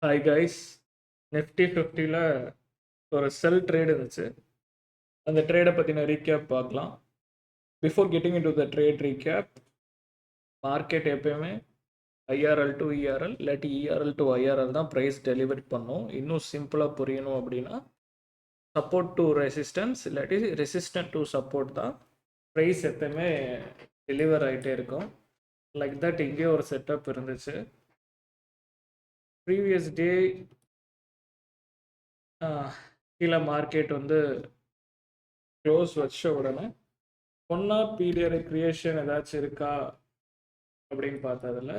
Hi guys. Nifty 50ல ஒரு செல் trade இருந்துச்சு. அந்த ட்ரேடை பற்றின ரீகேப் பார்க்கலாம். Before getting in to the trade recap, market எப்பயுமே ஐஆர்எல் டு இஆர்எல் இல்லாட்டி இஆர்எல் டு ஐஆர்எல் தான் ப்ரைஸ் டெலிவரி பண்ணும். இன்னும் சிம்பிளாக புரியணும் அப்படின்னா சப்போர்ட் டு ரெசிஸ்டன்ஸ் இல்லாட்டி ரெசிஸ்டன்ட் டு சப்போர்ட் தான் ப்ரைஸ் எப்பயுமே டெலிவர் ஆகிட்டே இருக்கும். லைக் தட் இங்கே ஒரு செட்டப் இருந்துச்சு. ப்ரீவியஸ் டே கீழே மார்க்கெட் வந்து க்ளோஸ் வச்ச உடனே 1 hour பீரியட் கிரியேஷன் ஏதாச்சும் இருக்கா அப்படின்னு பார்த்ததுல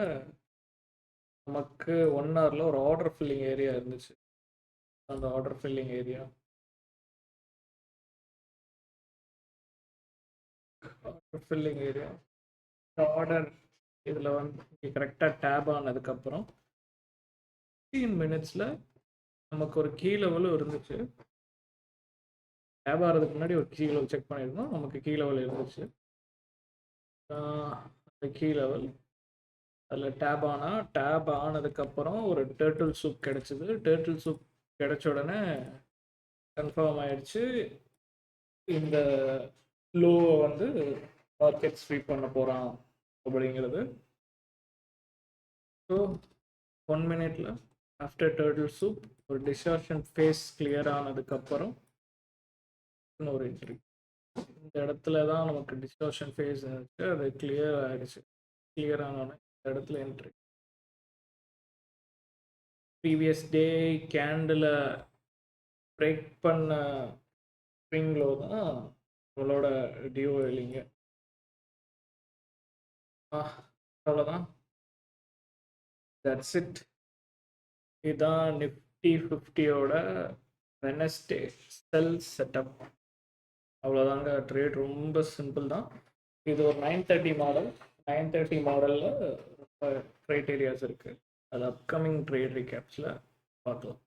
நமக்கு 1 hourல ஒரு ஆர்டர் ஃபில்லிங் ஏரியா இருந்துச்சு. அந்த ஆர்டர் ஃபில்லிங் ஏரியா ஆர்டர் இதில் வந்து கரெக்டாக டேப் ஆனதுக்கப்புறம் 15 minutesல நமக்கு ஒரு கீ லெவலும் இருந்துச்சு. டேப் ஆகிறதுக்கு முன்னாடி ஒரு கீ லெவல் செக் பண்ணியிருந்தோம். நமக்கு கீ லெவல் இருந்துச்சு. அந்த கீ லெவல் அதில் டேப் ஆனதுக்கப்புறம் ஒரு டேர்ட்டில் சூப் கிடச்சிது. டேர்ட்டில் சூப் கிடச்ச உடனே கன்ஃபார்ம் ஆயிடுச்சு இந்த லோவை வந்து மார்க்கெட் ஸ்வீப் பண்ண போகிறான் அப்படிங்கிறது. ஸோ 1 minute ஆஃப்டர் டேர்ட்டில் சூப் ஒரு டிஸ்டார்ஷன் ஃபேஸ் கிளியர் ஆனதுக்கப்புறம் ஒரு என்ட்ரி. இந்த இடத்துல தான் நமக்கு டிஸ்டார்ஷன் ஃபேஸ் இருந்துச்சு. அது கிளியர் ஆயிடுச்சு. கிளியர் ஆனோடனே இந்த இடத்துல entry. Previous day candle break பண்ண ஸ்ப்ரிங் லோ தான் நம்மளோட டியூ இல்லைங்க. அவ்வளோதான். That's it. இதுதான் நிஃப்டி 50யோட வெனஸ்டே செல் செட்டப். அவ்வளோதாங்க. ட்ரேட் ரொம்ப சிம்பிள் தான். இது ஒரு 930 மாடல். 930 மாடலில் ரொம்ப க்ரைட்டீரியாஸ் இருக்குது. அது அப்கமிங் ட்ரேட் ரீகேப்ஸில் பார்க்கலாம்.